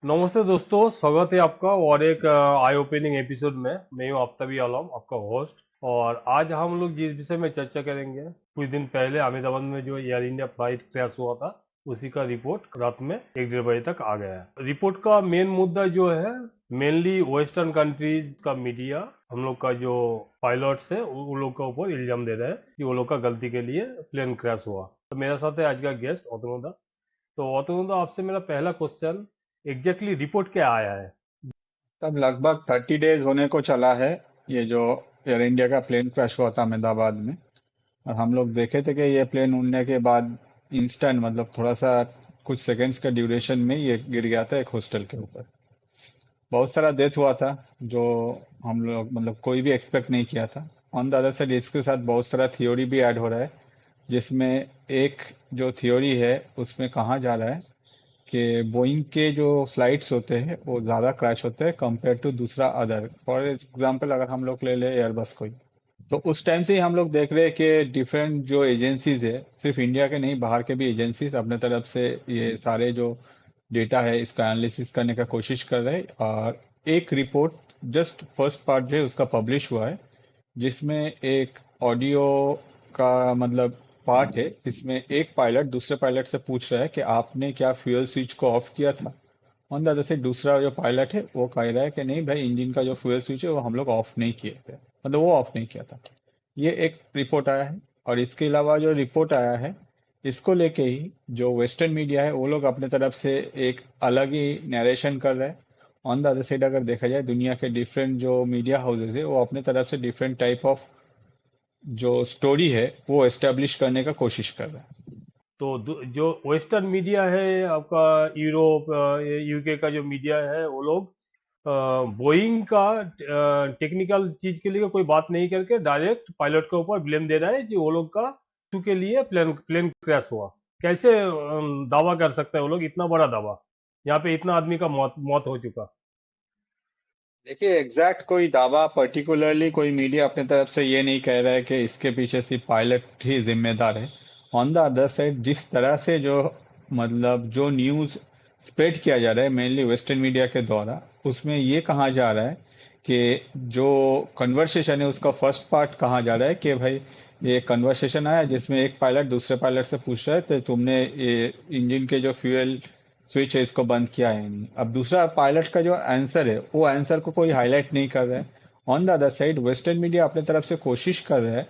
नमस्ते दोस्तों, स्वागत है आपका और एक आई ओपनिंग एपिसोड में। मैं हूं आफ्ताबी आलम, आपका होस्ट। और आज हम लोग जिस विषय में चर्चा करेंगे, कुछ दिन पहले अहमदाबाद में जो एयर इंडिया फ्लाइट क्रैश हुआ था, उसी का रिपोर्ट रात में 1-1:30 बजे तक आ गया है। रिपोर्ट का मेन मुद्दा जो है, मेनली वेस्टर्न कंट्रीज का मीडिया हम लोग का जो पायलट्स है उन लोग के ऊपर इल्जाम दे रहे हैं कि वो लोग का गलती के लिए प्लेन क्रैश हुआ। तो मेरे साथ है आज का गेस्ट अतनुदा। तो अतनुदा, आपसे मेरा पहला क्वेश्चन, एग्जैक्टली रिपोर्ट क्या आया है? तब लगभग 30 डेज होने को चला है ये जो एयर इंडिया का प्लेन क्रैश हुआ था अहमदाबाद में। और हम लोग देखे थे कि ये प्लेन उड़ने के बाद इंस्टेंट मतलब थोड़ा सा कुछ सेकंड्स का ड्यूरेशन में ये गिर गया था एक हॉस्टल के ऊपर। बहुत सारा डेथ हुआ था जो हम लोग मतलब कोई भी एक्सपेक्ट नहीं किया था। ऑन द अदर साइड इसके साथ बहुत सारा थ्योरी भी ऐड हो रहा है, जिसमें एक जो थ्योरी है उसमें कहा जा रहा है कि बोइंग के जो फ्लाइट्स होते हैं वो ज़्यादा क्रैश होते हैं कंपेयर टू दूसरा अदर। फॉर एग्जांपल अगर हम लोग ले ले एयरबस कोई, तो उस टाइम से ही हम लोग देख रहे हैं कि डिफरेंट जो एजेंसीज है, सिर्फ इंडिया के नहीं बाहर के भी एजेंसीज अपने तरफ से ये सारे जो डेटा है इसका एनालिसिस करने का कोशिश कर रहे हैं। और एक रिपोर्ट जस्ट फर्स्ट पार्ट जो है उसका पब्लिश हुआ है, जिसमें एक ऑडियो का मतलब पार्ट है जिसमें एक पायलट दूसरे पायलट से पूछ रहा है कि आपने क्या फ्यूल स्विच को ऑफ किया था। ऑन द अदर से दूसरा जो पायलट है वो कह रहा है कि नहीं भाई, इंजन का जो फ्यूल स्विच है वो हम लोग ऑफ नहीं किए थे, मतलब वो ऑफ नहीं किया था। ये एक रिपोर्ट आया है। और इसके अलावा जो रिपोर्ट आया है, इसको लेके ही जो वेस्टर्न मीडिया है वो लोग अपने तरफ से एक अलग ही नरेशन कर रहे हैं। ऑन द अदर साइड अगर देखा जाए दुनिया के डिफरेंट जो मीडिया हाउसेज है वो अपने तरफ से डिफरेंट टाइप ऑफ जो स्टोरी है वो एस्टेब्लिश करने का कोशिश कर रहा है। तो जो वेस्टर्न मीडिया है आपका, यूरोप, यूके का जो मीडिया है, वो लोग बोइंग का टेक्निकल चीज के लिए कोई बात नहीं करके डायरेक्ट पायलट के ऊपर ब्लेम दे रहा है कि वो लोग का इशू के लिए प्लेन प्लेन क्रैश हुआ। कैसे दावा कर सकते हैं वो लोग, इतना बड़ा दावा? यहाँ पे इतना आदमी का मौत मौत हो चुका। देखिए एग्जैक्ट कोई दावा पर्टिकुलरली कोई मीडिया अपने तरफ से ये नहीं कह रहा है कि इसके पीछे सिर्फ पायलट ही जिम्मेदार है। ऑन द अदर साइड जिस तरह से जो मतलब जो न्यूज़ स्प्रेड किया जा रहा है मेनली वेस्टर्न मीडिया के द्वारा, उसमें ये कहा जा रहा है कि जो कन्वर्सेशन है उसका फर्स्ट पार्ट कहा जा रहा है कि भाई ये कन्वर्सेशन आया जिसमें एक पायलट दूसरे पायलट से पूछ रहा है तो तुमने ये इंजन के जो फ्यूल स्विच है इसको बंद किया है नहीं। अब दूसरा पायलट का जो आंसर है वो आंसर को कोई हाईलाइट नहीं कर रहा है। On the other side western media अपने तरफ से कोशिश कर रहा है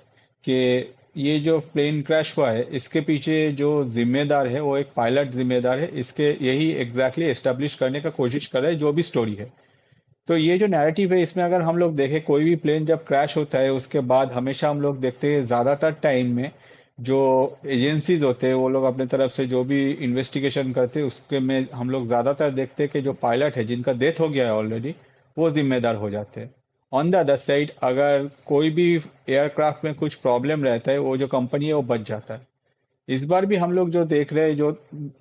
कि ये जो प्लेन क्रैश हुआ है इसके पीछे जो जिम्मेदार है वो एक पायलट जिम्मेदार है, इसके यही एग्जैक्टली एस्टेब्लिश करने का कोशिश कर रहा है जो भी स्टोरी है। तो ये जो नैरेटिव है इसमें अगर हम लोग देखें कोई भी प्लेन जब क्रैश होता है उसके बाद हमेशा हम लोग देखते हैं ज्यादातर टाइम में जो एजेंसीज होते हैं वो लोग अपने तरफ से जो भी इन्वेस्टिगेशन करते हैं उसके में हम लोग ज्यादातर देखते हैं कि जो पायलट है जिनका डेथ हो गया है ऑलरेडी वो जिम्मेदार हो जाते हैं। ऑन द अदर साइड अगर कोई भी एयरक्राफ्ट में कुछ प्रॉब्लम रहता है वो जो कंपनी है वो बच जाता है। इस बार भी हम लोग जो देख रहे हैं जो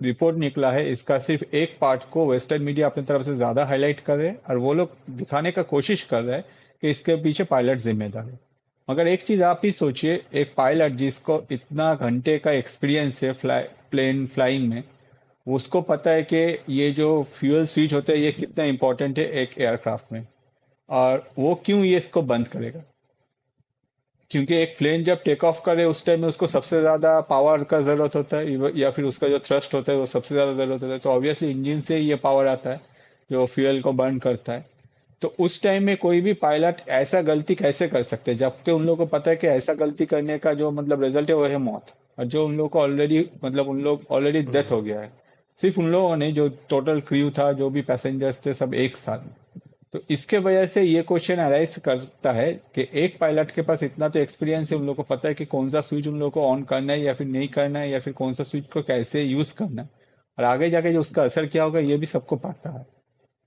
रिपोर्ट निकला है इसका सिर्फ एक पार्ट को वेस्टर्न मीडिया अपनी तरफ से ज्यादा हाईलाइट कर रहे हैं और वो लोग दिखाने का कोशिश कर रहे हैं कि इसके पीछे पायलट जिम्मेदार है। मगर एक चीज आप ही सोचिए, एक पायलट जिसको इतना घंटे का एक्सपीरियंस है प्लेन फ्लाइंग में, उसको पता है कि ये जो फ्यूल स्विच होता है ये कितना इंपॉर्टेंट है एक एयरक्राफ्ट में, और वो क्यों ये इसको बंद करेगा। क्योंकि एक प्लेन जब टेक ऑफ करे उस टाइम में उसको सबसे ज्यादा पावर का जरूरत होता है, या फिर उसका जो थ्रस्ट होता है वो सबसे ज्यादा जरूरत होता है, तो ऑब्वियसली इंजन से ही ये पावर आता है जो फ्यूल को बर्न करता है। तो उस टाइम में कोई भी पायलट ऐसा गलती कैसे कर सकते हैं जबकि उन लोगों को पता है कि ऐसा गलती करने का जो मतलब रिजल्ट है वो है मौत। और जो उन लोगों को ऑलरेडी मतलब उन लोग ऑलरेडी डेथ हो हम्म। गया है। सिर्फ उन लोगों ने जो टोटल क्रू था जो भी पैसेंजर्स थे सब एक साथ। तो इसके वजह से ये क्वेश्चन अराइज करता है कि एक पायलट के पास इतना तो एक्सपीरियंस है, उन लोगों को पता है कि कौन सा स्विच उन लोगों को ऑन करना है या फिर नहीं करना है, या फिर कौन सा स्विच को कैसे यूज करना है, और आगे जाके जो उसका असर क्या होगा ये भी सबको पता है।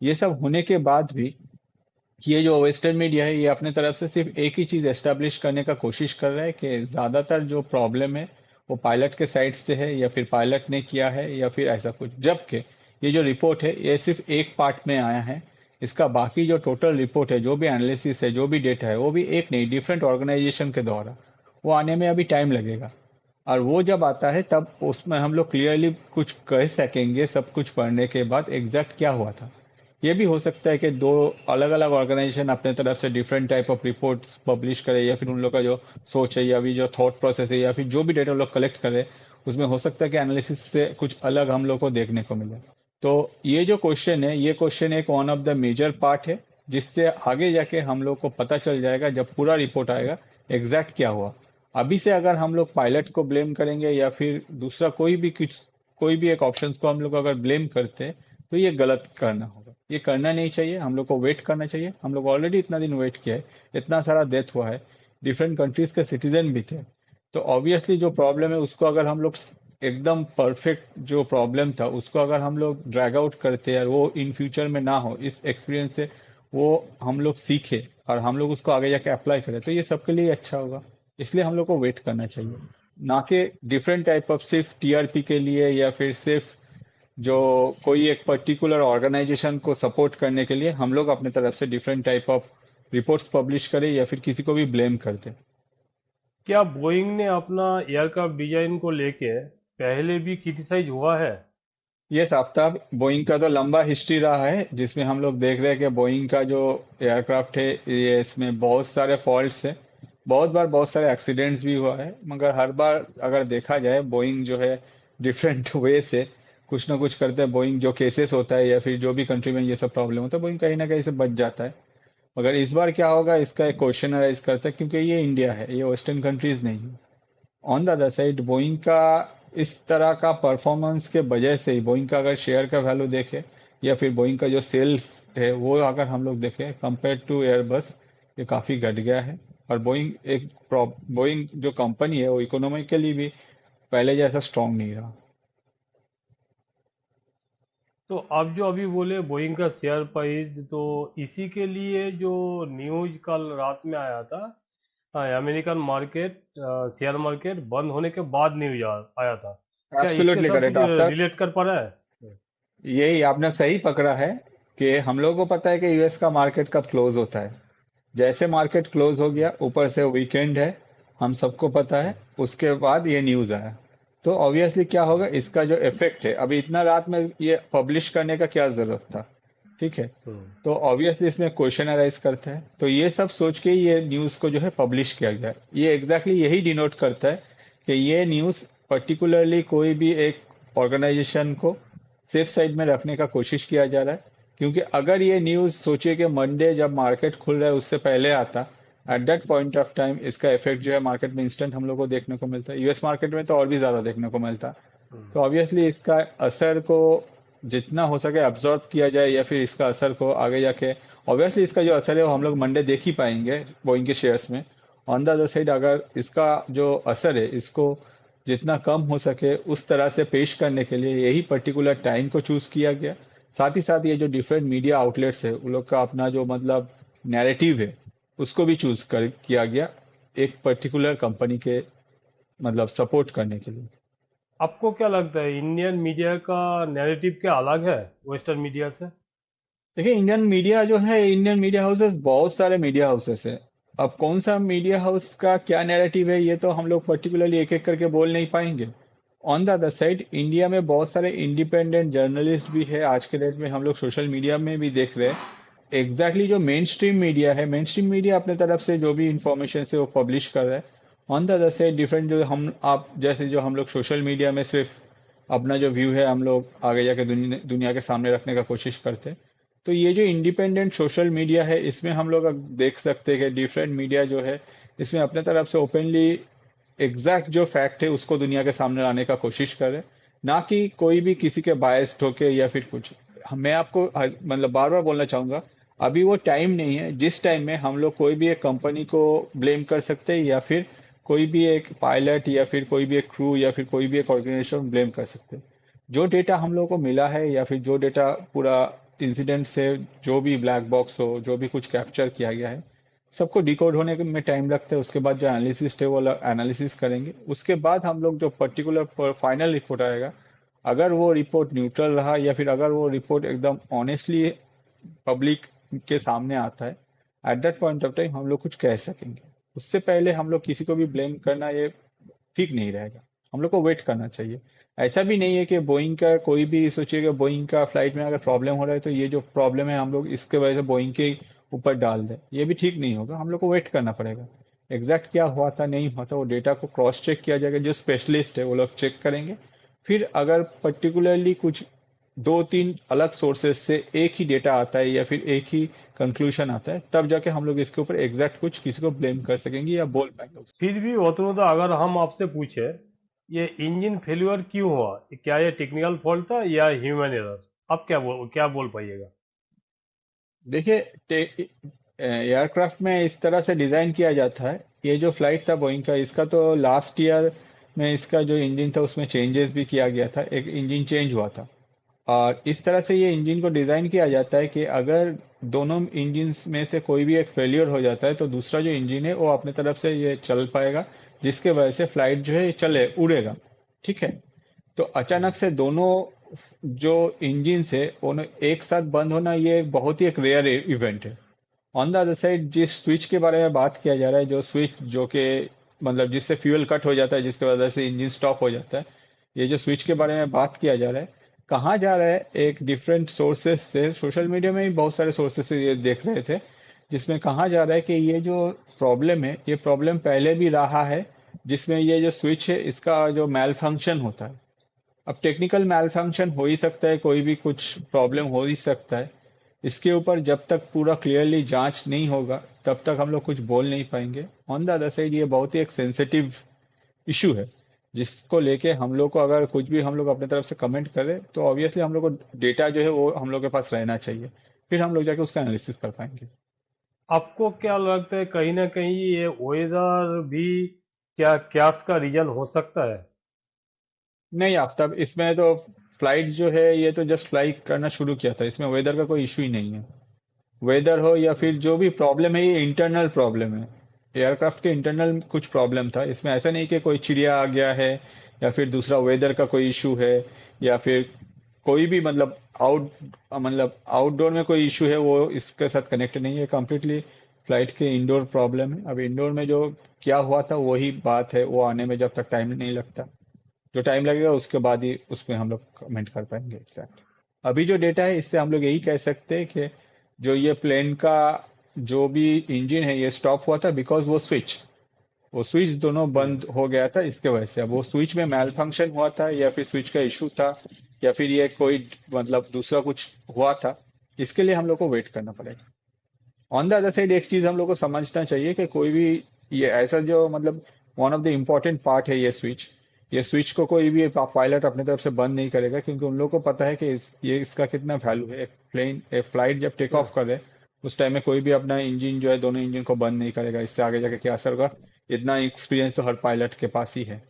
ये सब होने के बाद भी ये जो वेस्टर्न मीडिया है ये अपने तरफ से सिर्फ एक ही चीज एस्टेब्लिश करने का कोशिश कर रहा है कि ज्यादातर जो प्रॉब्लम है वो पायलट के साइड से है या फिर पायलट ने किया है या फिर ऐसा कुछ, जबकि ये जो रिपोर्ट है ये सिर्फ एक पार्ट में आया है। इसका बाकी जो टोटल रिपोर्ट है जो भी एनालिसिस है जो भी डेटा है वो भी एक नहीं डिफरेंट ऑर्गेनाइजेशन के द्वारा, वो आने में अभी टाइम लगेगा। और वो जब आता है तब उसमें हम लोग क्लियरली कुछ कह सकेंगे सब कुछ पढ़ने के बाद एग्जैक्ट क्या हुआ था। ये भी हो सकता है कि दो अलग अलग ऑर्गेनाइजेशन अपने तरफ से different type of reports publish करे, या फिर उन लोग का जो सोच है या भी जो थॉट प्रोसेस है या फिर जो भी डेटा लोग कलेक्ट करे, उसमें हो सकता है कि एनालिसिस से कुछ अलग हम लोग को देखने को मिले। तो ये जो क्वेश्चन है, ये क्वेश्चन एक one of the major part है, जिससे आगे जाके हम लोग को पता चल जाएगा जब पूरा रिपोर्ट आएगा एग्जैक्ट क्या हुआ। अभी से अगर हम लोग पायलट को ब्लेम करेंगे या फिर दूसरा कोई भी एक ऑप्शन को हम लोग अगर ब्लेम करते हैं, तो ये गलत करना होगा, ये करना नहीं चाहिए। हम लोग को वेट करना चाहिए। हम लोग ऑलरेडी इतना दिन वेट किया है, इतना सारा डेथ हुआ है, डिफरेंट कंट्रीज के सिटीजन भी थे। तो ऑब्वियसली जो प्रॉब्लम है उसको अगर हम लोग एकदम परफेक्ट जो प्रॉब्लम था उसको अगर हम लोग ड्रैग आउट करते हैं और वो इन फ्यूचर में ना हो, इस एक्सपीरियंस से वो हम लोग सीखे और हम लोग उसको आगे जाके अप्लाई करें, तो ये सबके लिए अच्छा होगा। इसलिए हम लोग को वेट करना चाहिए, ना कि डिफरेंट टाइप ऑफ सिर्फ टीआरपी के लिए या फिर सिर्फ जो कोई एक पर्टिकुलर ऑर्गेनाइजेशन को सपोर्ट करने के लिए हम लोग अपने तरफ से different type of reports publish करें या फिर किसी को भी ब्लेम कर दें। क्या बोइंग ने अपना एयरक्राफ्ट डिजाइन को लेके पहले भी क्रिटिसाइज हुआ है? ये आफ्ताब, बोइंग का तो लंबा हिस्ट्री रहा है जिसमें हम लोग देख रहे हैं कि बोइंग का जो एयरक्राफ्ट है ये इसमें बहुत सारे फॉल्ट्स है। बहुत बार बहुत सारे एक्सीडेंट्स भी हुआ है, मगर हर बार अगर देखा जाए बोइंग जो है डिफरेंट वे से कुछ ना कुछ करते हैं। बोइंग जो केसेस होता है या फिर जो भी कंट्री में ये सब प्रॉब्लम होता है, बोइंग कहीं ना कहीं से बच जाता है। मगर इस बार क्या होगा इसका एक क्वेश्चन राइज करता है, क्योंकि ये इंडिया है, ये वेस्टर्न कंट्रीज नहीं है। On the other side Boeing का इस तरह का परफॉर्मेंस के वजह से ही बोइंग का अगर शेयर का वैल्यू देखें या फिर बोइंग का जो सेल्स है वो अगर हम लोग देखें कंपेयर टू एयरबस, ये काफी घट गया है। और बोइंग जो कंपनी है वो इकोनॉमिकली भी पहले जैसा स्ट्रांग नहीं रहा। तो आप जो अभी बोले बोइंग का शेयर प्राइस, तो इसी के लिए जो न्यूज कल रात में आया था, अमेरिकन मार्केट, शेयर मार्केट बंद होने के बाद न्यूज आया था, क्या इसके एब्सोल्युटली साथ कुछ करेक्ट आफ्टर, रिलेट कर पा रहा है? यही आपने सही पकड़ा है कि हम लोगों को पता है कि यूएस का मार्केट कब क्लोज होता है। जैसे मार्केट क्लोज हो गया, ऊपर से वीकेंड है, हम सबको पता है, उसके बाद ये न्यूज आया। तो ऑब्वियसली क्या होगा, इसका जो इफेक्ट है, अभी इतना रात में ये पब्लिश करने का क्या जरूरत था, ठीक है। हम्म। तो ऑब्वियसली इसमें क्वेश्चन अराइज करता है, तो ये सब सोच के ही ये न्यूज को जो है पब्लिश किया गया है। ये एग्जैक्टली यही डिनोट करता है कि ये न्यूज पर्टिकुलरली कोई भी एक ऑर्गेनाइजेशन को सेफ साइड में रखने का कोशिश किया जा रहा है। क्योंकि अगर ये न्यूज सोचिए कि मंडे जब मार्केट खुल रहा है उससे पहले आता, at that point of time इसका इफेक्ट जो है मार्केट में इंस्टेंट हम लोग को देखने को मिलता है। यूएस मार्केट में तो और भी ज्यादा देखने को मिलता है। हम्म। तो ऑब्वियसली इसका असर को जितना हो सके अब्जॉर्ब किया जाए या फिर इसका असर को आगे जाके, ऑब्वियसली इसका जो असर है वो हम लोग मंडे देख ही पाएंगे बोइंग के शेयर्स में। ऑन द अदर साइड अगर इसका जो असर है इसको जितना कम हो सके उस तरह से पेश करने के लिए यही पर्टिकुलर टाइम को चूज किया गया। साथ ही साथ ये जो डिफरेंट मीडिया आउटलेट्स है उन लोग का अपना जो मतलब नैरेटिव है उसको भी चूज कर किया गया एक पर्टिकुलर कंपनी के मतलब सपोर्ट करने के लिए। आपको क्या लगता है, इंडियन मीडिया का नैरेटिव क्या अलग है वेस्टर्न मीडिया से? देखिए इंडियन मीडिया जो है, इंडियन मीडिया हाउसेस बहुत सारे मीडिया हाउसेस है। अब कौन सा मीडिया हाउस का क्या नैरेटिव है ये तो हम लोग पर्टिकुलरली एक एक करके बोल नहीं पाएंगे। On the other side India में बहुत सारे इंडिपेंडेंट जर्नलिस्ट भी है, आज के डेट में हम लोग सोशल मीडिया में भी देख रहे हैं। एग्जैक्टली जो मेन स्ट्रीम मीडिया है, मेन स्ट्रीम मीडिया अपने तरफ से जो भी इंफॉर्मेशन से वो पब्लिश कर रहा है। On the other side different जो हम आप जैसे जो हम लोग सोशल मीडिया में सिर्फ अपना जो व्यू है हम लोग आगे जाके दुनिया के सामने रखने का कोशिश करते हैं। तो ये जो इंडिपेंडेंट सोशल मीडिया है इसमें हम लोग अब देख सकते हैं कि डिफरेंट मीडिया जो है इसमें अपने तरफ से ओपनली एग्जैक्ट जो फैक्ट है उसको दुनिया के सामने लाने का कोशिश करे, ना कि कोई भी किसी के बायस होके या फिर कुछ। मैं आपको मतलब बार बार बोलना चाहूंगा, अभी वो टाइम नहीं है जिस टाइम में हम लोग कोई भी एक कंपनी को ब्लेम कर सकते हैं या फिर कोई भी एक पायलट या फिर कोई भी एक क्रू या फिर कोई भी एक ऑर्गेनाइजेशन ब्लेम कर सकते हैं। जो डेटा हम लोग को मिला है या फिर जो डेटा पूरा इंसिडेंट से जो भी ब्लैक बॉक्स हो जो भी कुछ कैप्चर किया गया है सबको डिकोड होने में टाइम लगता है। उसके बाद जो एनालिसिस है वो एनालिसिस करेंगे, उसके बाद हम लोग जो पर्टिकुलर फाइनल रिपोर्ट आएगा, अगर वो रिपोर्ट न्यूट्रल रहा या फिर अगर वो रिपोर्ट एकदम ऑनेस्टली पब्लिक के सामने आता है, at that point of time हम लोग कुछ कह सकेंगे। उससे पहले हम लोग किसी को भी ब्लेम करना ये ठीक नहीं रहेगा। हम लोग को वेट करना चाहिए। ऐसा भी नहीं है कि बोइंग का कोई भी सोचिए कि बोइंग का फ्लाइट में अगर प्रॉब्लम हो रहा है तो ये जो प्रॉब्लम है हम लोग इसके वजह से बोइंग के ऊपर डाल दें, ये भी ठीक नहीं होगा। हम लोग को वेट करना पड़ेगा, एग्जैक्ट क्या हुआ था नहीं हुआ था वो डेटा को क्रॉस चेक किया जाएगा, जो स्पेशलिस्ट है वो लोग चेक करेंगे। फिर अगर पर्टिकुलरली कुछ दो तीन अलग सोर्सेज से एक ही डेटा आता है या फिर एक ही कंक्लूजन आता है, तब जाके हम लोग इसके ऊपर एग्जैक्ट कुछ किसी को ब्लेम कर सकेंगे या बोल पाएंगे। फिर भी वतनुदा अगर हम आपसे पूछे ये इंजन फेल्यूर क्यों हुआ, क्या ये टेक्निकल फॉल्ट था या ह्यूमन एरर, आप क्या बोल पाइएगा? देखिए, एयरक्राफ्ट में इस तरह से डिजाइन किया जाता है। ये जो फ्लाइट था बोइंग का, इसका तो लास्ट ईयर में इसका जो इंजन था उसमें चेंजेस भी किया गया था, एक इंजन चेंज हुआ था। और इस तरह से ये इंजन को डिजाइन किया जाता है कि अगर दोनों इंजन में से कोई भी एक फेलियर हो जाता है तो दूसरा जो इंजन है वो अपने तरफ से ये चल पाएगा, जिसके वजह से फ्लाइट जो है चले उड़ेगा। ठीक है। तो अचानक से दोनों जो इंजन है उन्हें एक साथ बंद होना, ये बहुत ही एक रेयर इवेंट है। ऑन द अदर साइड, जिस स्विच के बारे में बात किया जा रहा है, जो स्विच जो कि मतलब जिससे फ्यूल कट हो जाता है, जिसकी वजह से इंजन स्टॉप हो जाता है, ये जो स्विच के बारे में बात किया जा रहा है, कहाँ जा रहा है? एक डिफरेंट सोर्सेस से, सोशल मीडिया में भी बहुत सारे सोर्सेस से ये देख रहे थे, जिसमें कहा जा रहा है कि ये जो प्रॉब्लम है ये प्रॉब्लम पहले भी रहा है, जिसमें ये जो स्विच है इसका जो मैल फंक्शन होता है। अब टेक्निकल मैल फंक्शन हो ही सकता है, कोई भी कुछ प्रॉब्लम हो ही सकता है। इसके ऊपर जब तक पूरा क्लियरली जांच नहीं होगा तब तक हम लोग कुछ बोल नहीं पाएंगे। ऑन द अदर साइड, ये बहुत ही एक सेंसिटिव इशू है, जिसको लेके हम लोग को अगर कुछ भी हम लोग अपने तरफ से कमेंट करें तो ऑब्वियसली हम लोग को डेटा जो है वो हम लोग के पास रहना चाहिए, फिर हम लोग जाके उसका एनालिसिस कर पाएंगे। आपको क्या लगता है कहीं ना कहीं ये वेदर भी क्या क्यास का रीजन हो सकता है? नहीं, आफ्ताब, इसमें तो फ्लाइट जो है ये तो जस्ट फ्लाई करना शुरू किया था, इसमें वेदर का कोई इशू ही नहीं है। वेदर हो या फिर जो भी प्रॉब्लम है ये इंटरनल प्रॉब्लम है। एयरक्राफ्ट के इंटरनल कुछ प्रॉब्लम था इसमें, ऐसा नहीं कि कोई चिड़िया आ गया है या फिर दूसरा वेदर का कोई इशू है या फिर कोई भी मतलब आउटडोर में कोई इशू है, वो इसके साथ कनेक्ट नहीं है। कम्प्लीटली फ्लाइट के इंडोर प्रॉब्लम है। अब इंडोर में जो क्या हुआ था वही बात है, वो आने में जब तक टाइम नहीं लगता, जो टाइम लगेगा उसके बाद ही उसमें हम लोग कमेंट कर पाएंगे एग्जैक्ट। अभी जो डेटा है इससे हम लोग यही कह सकते हैं कि जो ये प्लेन का जो भी इंजन है ये स्टॉप हुआ था बिकॉज वो स्विच दोनों हम्म। बंद हो गया था इसके वजह से। अब वो स्विच में मैल फंक्शन हुआ था या फिर स्विच का इशू था या फिर ये कोई मतलब दूसरा कुछ हुआ था, इसके लिए हम लोग को वेट करना पड़ेगा। ऑन द अदर साइड, एक चीज हम लोग को समझना चाहिए कि कोई भी ये ऐसा जो मतलब one of the important part है ये स्विच को कोई भी पायलट अपने तरफ से बंद नहीं करेगा, क्योंकि उन लोग को पता है कि ये इसका कितना वैल्यू है। एक फ्लाइट जब टेक हम्म। ऑफ करे उस टाइम में कोई भी अपना इंजन जो है दोनों इंजन को बंद नहीं करेगा, इससे आगे जाके क्या असर होगा, इतना एक्सपीरियंस तो हर पायलट के पास ही है।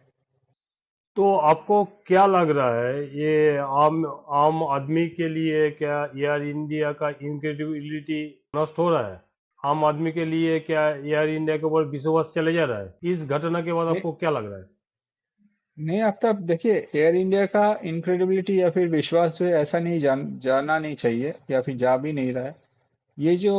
तो आपको क्या लग रहा है ये आम आम आदमी के लिए क्या एयर इंडिया का इनक्रेडिबिलिटी नष्ट हो रहा है? आम आदमी के लिए क्या एयर इंडिया के ऊपर विश्वास चले जा रहा है इस घटना के बाद? नहीं, आपको क्या लग रहा है? नहीं आफ्ताब, देखिए, एयर इंडिया का इनक्रेडिबिलिटी या फिर विश्वास जो है ऐसा नहीं जाना नहीं चाहिए या फिर जा भी नहीं रहा है। ये जो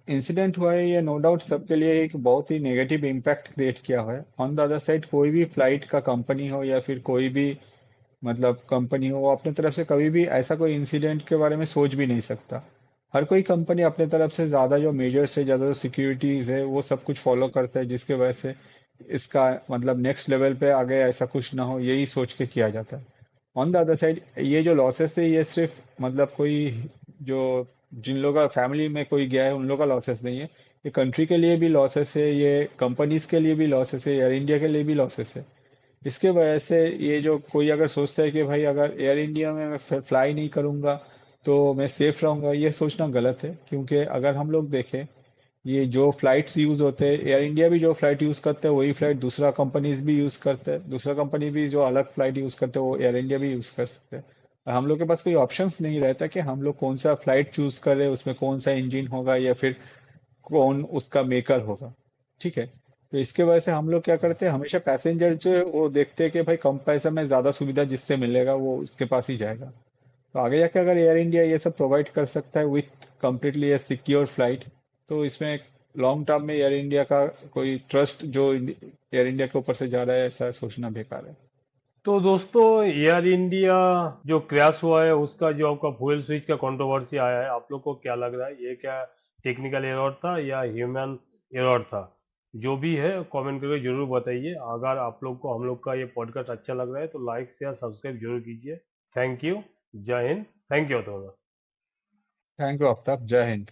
इंसिडेंट हुआ है ये नो डाउट सबके लिए एक बहुत ही नेगेटिव इम्पैक्ट क्रिएट किया हुआ है। ऑन द अदर साइड, कोई भी फ्लाइट का कंपनी हो या फिर कोई भी मतलब कंपनी हो, वो अपने तरफ से कभी भी ऐसा कोई इंसिडेंट के बारे में सोच भी नहीं सकता। हर कोई कंपनी अपने तरफ से ज़्यादा जो मेजर्स है, ज़्यादा जो सिक्योरिटीज़ है, वो सब कुछ फॉलो करता है, जिसके वजह से इसका मतलब नेक्स्ट लेवल पे आगे ऐसा कुछ ना हो, यही सोच के किया जाता है। ऑन द अदर साइड, ये जो लॉसेस है ये सिर्फ मतलब कोई जो जिन लोगों का फैमिली में कोई गया है उन लोगों का लॉसेस नहीं है, ये कंट्री के लिए भी लॉसेस है, ये कंपनीज के लिए भी लॉसेस है, एयर इंडिया के लिए भी लॉसेस है। इसके वजह से ये जो कोई अगर सोचता है कि भाई अगर एयर इंडिया में मैं फ्लाई नहीं करूंगा तो मैं सेफ रहूंगा, ये सोचना गलत है। क्योंकि अगर हम लोग देखें, ये जो फ्लाइट्स यूज होते हैं, एयर इंडिया भी जो फ्लाइट यूज करते हैं वही फ्लाइट दूसरा कंपनीज भी यूज करते हैं, दूसरा कंपनी भी जो अलग फ्लाइट यूज करते हैं वो एयर इंडिया भी यूज कर सकते हैं। और हम लोग के पास कोई ऑप्शंस नहीं रहता कि हम लोग कौन सा फ्लाइट चूज करें, उसमें कौन सा इंजन होगा या फिर कौन उसका मेकर होगा। ठीक है। तो इसके वजह से हम लोग क्या करते हैं, हमेशा पैसेंजर जो है वो देखते हैं कि भाई कम पैसे में ज्यादा सुविधा जिससे मिलेगा वो उसके पास ही जाएगा। तो आगे जाके अगर एयर इंडिया ये सब प्रोवाइड कर सकता है with completely A secure flight, तो इसमें लॉन्ग टर्म में एयर इंडिया का कोई ट्रस्ट जो एयर इंडिया के ऊपर से जा रहा है ऐसा सोचना बेकार है। तो दोस्तों, एयर इंडिया जो क्रैश हुआ है उसका जो आपका फ्यूल स्विच का कंट्रोवर्सी आया है, आप लोग को क्या लग रहा है? ये क्या टेक्निकल एरर था या ह्यूमन एरर था? जो भी है कमेंट करके जरूर बताइए। अगर आप लोग को हम लोग का ये पॉडकास्ट अच्छा लग रहा है तो लाइक शेयर सब्सक्राइब जरूर कीजिए। Thank you. जय हिंद। Thank you. Thank you Aftab, जय हिंद।